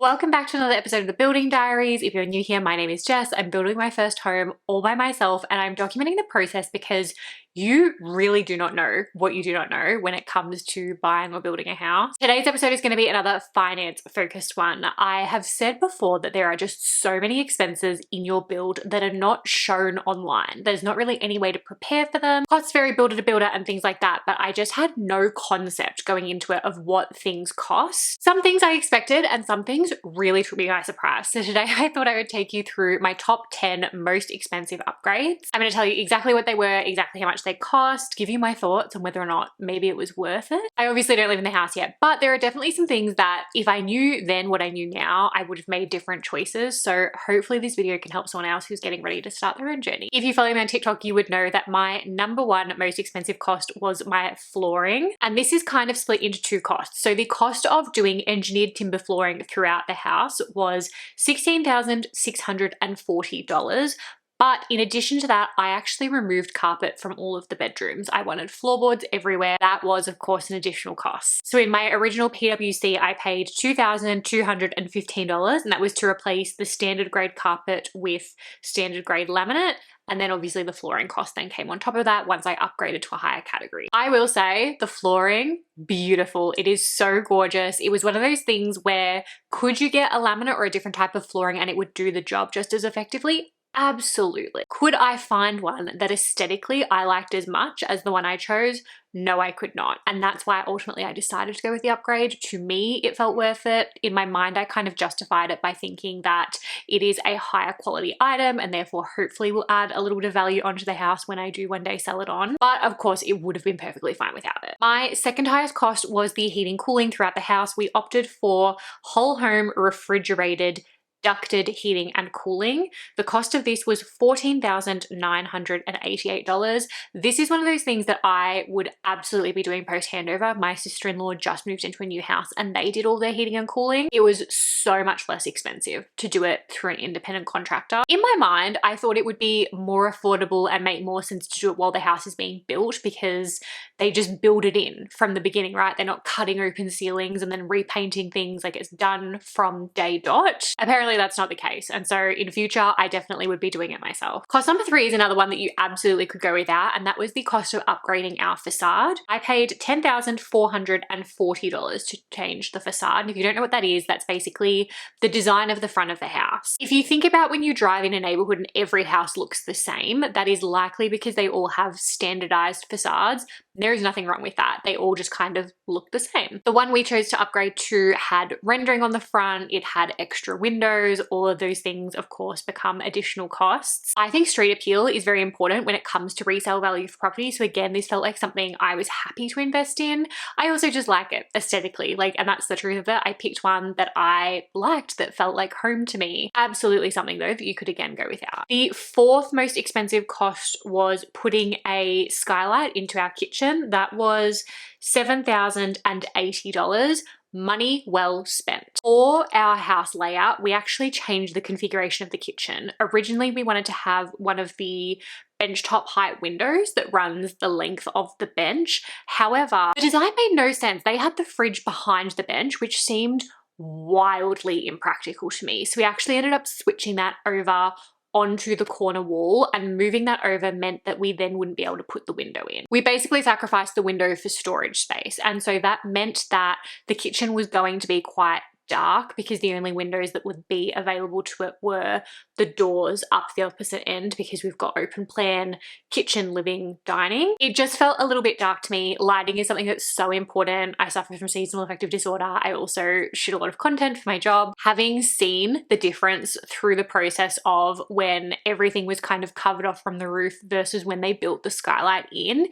Welcome back to another episode of the Building Diaries. If you're new here, my name is Jess. I'm building my first home all by myself and I'm documenting the process because you really do not know what you do not know when it comes to buying or building a house. Today's episode is going to be another finance focused one. I have said before that there are just so many expenses in your build that are not shown online. There's not really any way to prepare for them. Costs vary builder to builder and things like that, but I just had no concept going into it of what things cost. Some things I expected and some things really took me by surprise. So today I thought I would take you through my top 10 most expensive upgrades. I'm going to tell you exactly what they were, exactly how much they cost, give you my thoughts on whether or not maybe it was worth it. I obviously don't live in the house yet, but there are definitely some things that if I knew then what I knew now, I would have made different choices. So hopefully this video can help someone else who's getting ready to start their own journey. If you follow me on TikTok, you would know that my number one most expensive cost was my flooring. And this is kind of split into two costs. So the cost of doing engineered timber flooring throughout the house was $16,640. But in addition to that, I actually removed carpet from all of the bedrooms. I wanted floorboards everywhere. That was, of course, an additional cost. So in my original PWC, I paid $2,215, and that was to replace the standard grade carpet with standard grade laminate. And then obviously the flooring cost then came on top of that once I upgraded to a higher category. I will say the flooring, beautiful. It is so gorgeous. It was one of those things where could you get a laminate or a different type of flooring and it would do the job just as effectively? Absolutely. Could I find one that aesthetically I liked as much as the one I chose? No, I could not. And that's why ultimately I decided to go with the upgrade. To me, it felt worth it. In my mind, I kind of justified it by thinking that it is a higher quality item and therefore hopefully will add a little bit of value onto the house when I do one day sell it on. But of course, it would have been perfectly fine without it. My second highest cost was the heating cooling throughout the house. We opted for whole home refrigerated ducted heating and cooling. The cost of this was $14,988. This is one of those things that I would absolutely be doing post handover. My sister-in-law just moved into a new house and they did all their heating and cooling. It was so much less expensive to do it through an independent contractor. In my mind, I thought it would be more affordable and make more sense to do it while the house is being built because they just build it in from the beginning, right? They're not cutting open ceilings and then repainting things. Like, it's done from day dot. Apparently that's not the case. And so in future, I definitely would be doing it myself. Cost number 3 is another one that you absolutely could go without. And that was the cost of upgrading our facade. I paid $10,440 to change the facade. And if you don't know what that is, that's basically the design of the front of the house. If you think about when you drive in a neighborhood and every house looks the same, that is likely because they all have standardized facades. There is nothing wrong with that. They all just kind of look the same. The one we chose to upgrade to had rendering on the front. It had extra windows. All of those things, of course, become additional costs. I think street appeal is very important when it comes to resale value for property. So again, this felt like something I was happy to invest in. I also just like it aesthetically, and that's the truth of it. I picked one that I liked that felt like home to me. Absolutely something though that you could again go without. The fourth most expensive cost was putting a skylight into our kitchen. That was $7,080. Money well spent. For our house layout, we actually changed the configuration of the kitchen. Originally, we wanted to have one of the benchtop height windows that runs the length of the bench. However, the design made no sense. They had the fridge behind the bench, which seemed wildly impractical to me. So we actually ended up switching that over onto the corner wall, and moving that over meant that we then wouldn't be able to put the window in. We basically sacrificed the window for storage space, and so that meant that the kitchen was going to be quite dark because the only windows that would be available to it were the doors up the opposite end because we've got open plan kitchen, living, dining. It just felt a little bit dark to me. Lighting is something that's so important. I suffer from seasonal affective disorder. I also shoot a lot of content for my job. Having seen the difference through the process of when everything was kind of covered off from the roof versus when they built the skylight in,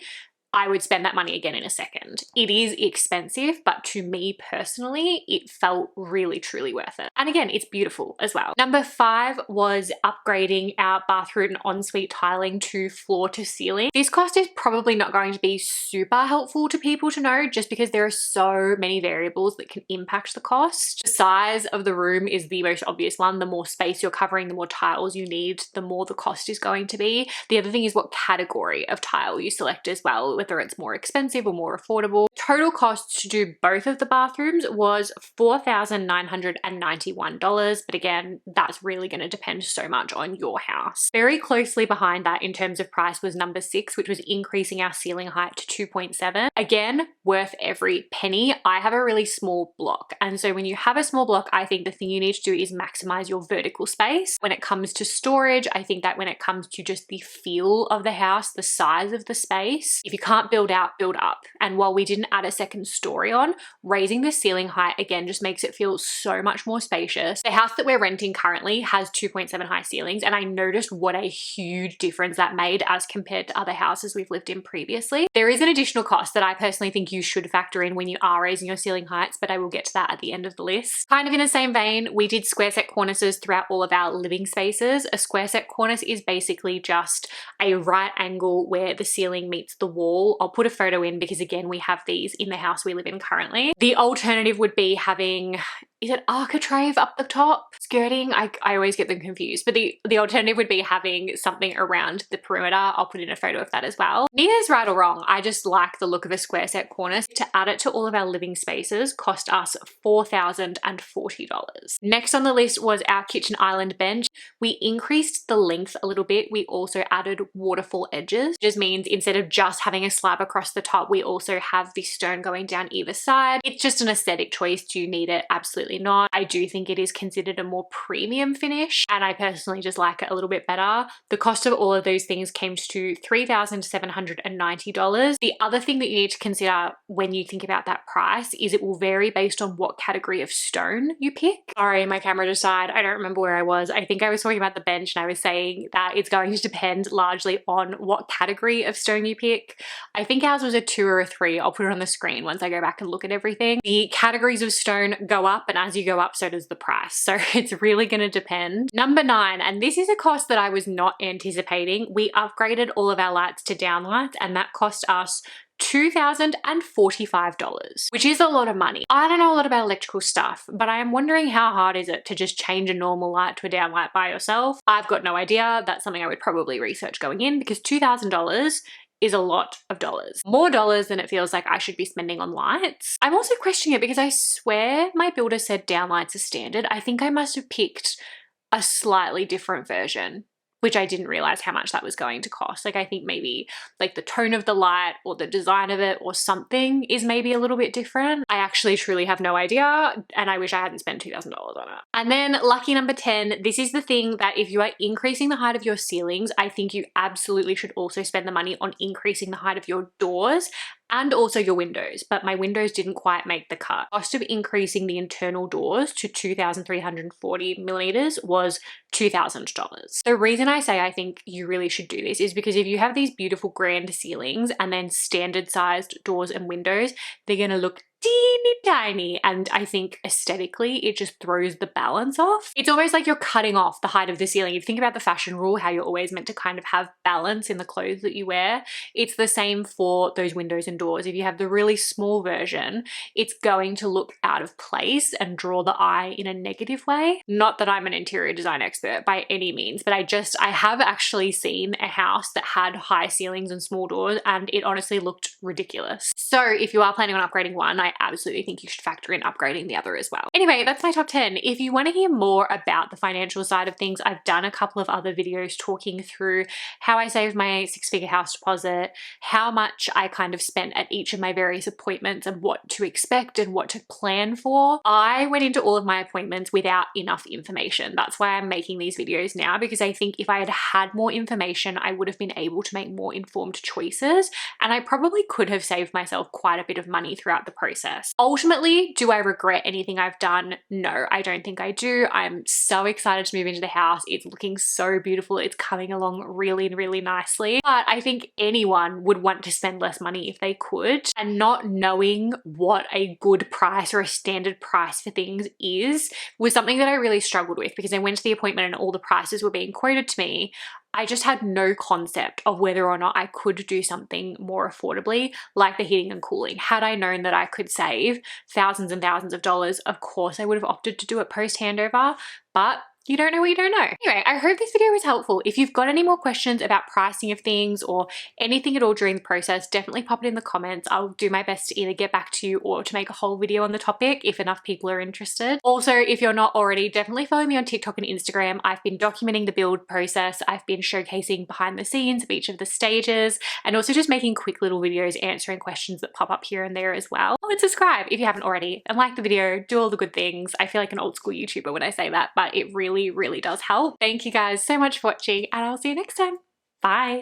I would spend that money again in a second. It is expensive, but to me personally, it felt really, truly worth it. And again, it's beautiful as well. Number 5 was upgrading our bathroom and ensuite tiling to floor to ceiling. This cost is probably not going to be super helpful to people to know just because there are so many variables that can impact the cost. The size of the room is the most obvious one. The more space you're covering, the more tiles you need, the more the cost is going to be. The other thing is what category of tile you select as well. whether it's more expensive or more affordable. Total cost to do both of the bathrooms was $4,991, but again, that's really going to depend so much on your house. Very closely behind that in terms of price was number 6, which was increasing our ceiling height to 2.7. Again, worth every penny. I have a really small block, and so when you have a small block, I think the thing you need to do is maximize your vertical space. When it comes to storage, I think that when it comes to just the feel of the house, the size of the space, if you can't build out, build up. And while we didn't add a second story on, raising the ceiling height again just makes it feel so much more spacious. The house that we're renting currently has 2.7 high ceilings, and I noticed what a huge difference that made as compared to other houses we've lived in previously. There is an additional cost that I personally think you should factor in when you are raising your ceiling heights, but I will get to that at the end of the list. Kind of in the same vein, we did square set cornices throughout all of our living spaces. A square set cornice is basically just a right angle where the ceiling meets the wall. I'll put a photo in because again, we have these in the house we live in currently. The alternative would be having, is it architrave up the top? Skirting? I always get them confused, but the alternative would be having something around the perimeter. I'll put in a photo of that as well. Neither's right or wrong. I just like the look of a square set cornice. To add it to all of our living spaces cost us $4,040. Next on the list was our kitchen island bench. We increased the length a little bit. We also added waterfall edges. It just means instead of just having a slab across the top, we also have the stone going down either side. It's just an aesthetic choice. Do you need it? Absolutely not. I do think it is considered a more premium finish, and I personally just like it a little bit better. The cost of all of those things came to $3,790. The other thing that you need to consider when you think about that price is it will vary based on what category of stone you pick. Sorry, my camera just died. I don't remember where I was. I think I was talking about the bench and I was saying that it's going to depend largely on what category of stone you pick. I think ours was a 2 or a 3. I'll put it on the screen once I go back and look at everything. The categories of stone go up, and as you go up, so does the price. So it's really going to depend. Number 9, and this is a cost that I was not anticipating. We upgraded all of our lights to downlights, and that cost us $2,045, which is a lot of money. I don't know a lot about electrical stuff, but I am wondering how hard is it to just change a normal light to a downlight by yourself? I've got no idea. That's something I would probably research going in, because $2,000 is a lot of dollars. More dollars than it feels like I should be spending on lights. I'm also questioning it because I swear my builder said downlights are standard. I think I must have picked a slightly different version, which I didn't realize how much that was going to cost. Like, I think maybe like the tone of the light or the design of it or something is maybe a little bit different. I actually truly have no idea, and I wish I hadn't spent $2,000 on it. And then lucky number 10, this is the thing that if you are increasing the height of your ceilings, I think you absolutely should also spend the money on increasing the height of your doors and also your windows, but my windows didn't quite make the cut. Cost of increasing the internal doors to 2,340 millimeters was $2,000. The reason I say I think you really should do this is because if you have these beautiful grand ceilings and then standard sized doors and windows, they're gonna look teeny tiny, and I think aesthetically it just throws the balance off. It's almost like you're cutting off the height of the ceiling. If you think about the fashion rule, how you're always meant to kind of have balance in the clothes that you wear, it's the same for those windows and doors. If you have the really small version, it's going to look out of place and draw the eye in a negative way. Not that I'm an interior design expert by any means, but I have actually seen a house that had high ceilings and small doors, and it honestly looked ridiculous. So if you are planning on upgrading one, I absolutely think you should factor in upgrading the other as well. Anyway, that's my top 10. If you want to hear more about the financial side of things, I've done a couple of other videos talking through how I saved my 6-figure house deposit, how much I kind of spent at each of my various appointments and what to expect and what to plan for. I went into all of my appointments without enough information. That's why I'm making these videos now, because I think if I had had more information, I would have been able to make more informed choices, and I probably could have saved myself quite a bit of money throughout the process. Ultimately, do I regret anything I've done? No, I don't think I do. I'm so excited to move into the house. It's looking so beautiful. It's coming along really, really nicely. But I think anyone would want to spend less money if they could, and not knowing what a good price or a standard price for things is was something that I really struggled with, because I went to the appointment and all the prices were being quoted to me. I just had no concept of whether or not I could do something more affordably, like the heating and cooling. Had I known that I could save thousands and thousands of dollars, of course I would have opted to do it post handover, but You don't know what you don't know. Anyway, I hope this video was helpful. If you've got any more questions about pricing of things or anything at all during the process, definitely pop it in the comments. I'll do my best to either get back to you or to make a whole video on the topic if enough people are interested. Also, if you're not already, definitely follow me on TikTok and Instagram. I've been documenting the build process. I've been showcasing behind the scenes of each of the stages and also just making quick little videos answering questions that pop up here and there as well. Oh, and subscribe if you haven't already, and like the video, do all the good things. I feel like an old school YouTuber when I say that, but it really does help. Thank you guys so much for watching, and I'll see you next time. Bye.